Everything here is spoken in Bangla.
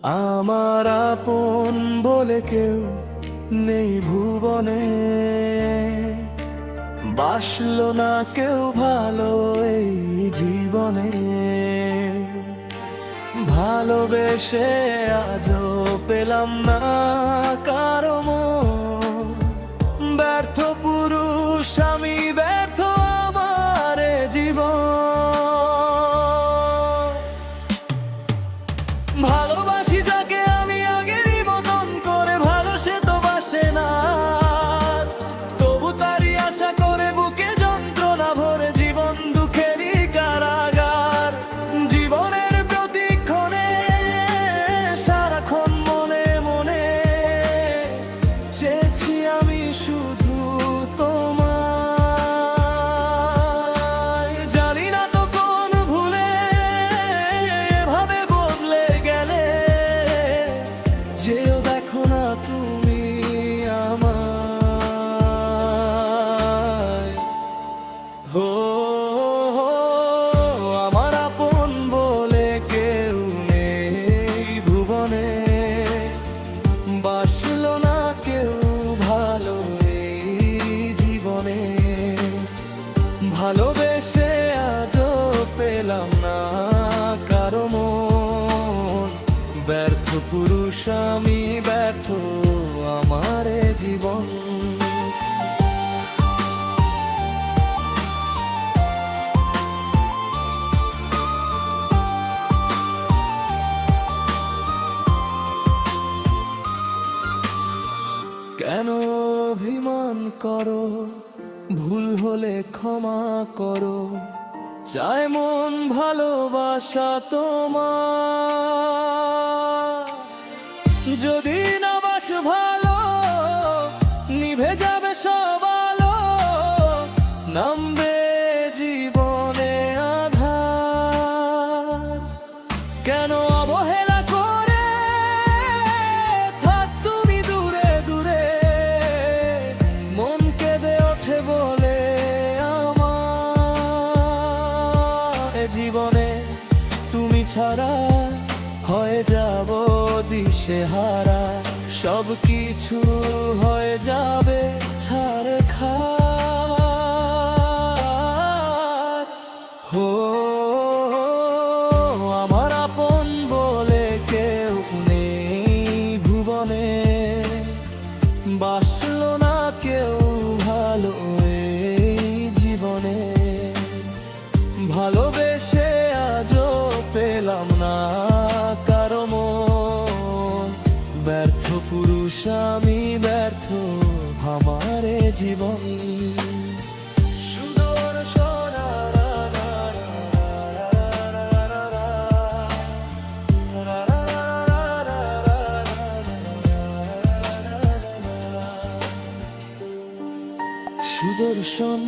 আমার আপন বলে কেউ নেই ভুবনে, বাসলো না কেউ ভালো এই জীবনে। ভালোবেসে আজও পেলাম না কারো মন, ব্যর্থ পুরুষ আমি, ব্যর্থ আমার এ জীবন। ভালোবাসি যাকে আমি আগেরই মতন করে, ভালো সে তো বাসে না, তবু তারই আশা করে বুকে যন্ত্রণা ভরে জীবন দুঃখেরই কারাগার। জীবনের প্রতিক্ষণে সারাক্ষণ মনে মনে চেয়েছি আমি শুধু তোমায়। জানি না তো কোন ভুলে এভাবে বদলে গেলে, যেও দেখো না তুমি আমায়। হো আমার আপন বলে কেউ নেই ভুবনে, বাসলো না কেউ ভালো এই জীবনে। ভালোবেসে আজও পেলাম না কারো মন, ব্যর্থ পুরুষ আমি, ব্যর্থ আমার এ জীবন। কেন অভিমান করো, ভুল হলে ক্ষমা করো, চায় মন ভালোবাসা তোমার। যদি না বাস ভালো, নিভে যাবে সব আলো, নামবে জীবনে আধার। কেন অবহেলা করে থাক তুমি দূরে দূরে, মন কেঁদে ওঠে বলে আমার এ জীবনে তুমি ছাড়া হয়ে যাব দিশেহারা, সব কিছু হয়ে যাবে ছারখার। হো আমার আপন বলে কেউ নেই ভুবনে, বাসলো না কেউ ভালো এই জীবনে। ভালোবেসে আজও পেলাম না কারো মন, ব্যর্থ পুরুষ আমি, ব্যর্থ আমার এ জীবন। সুদর্শন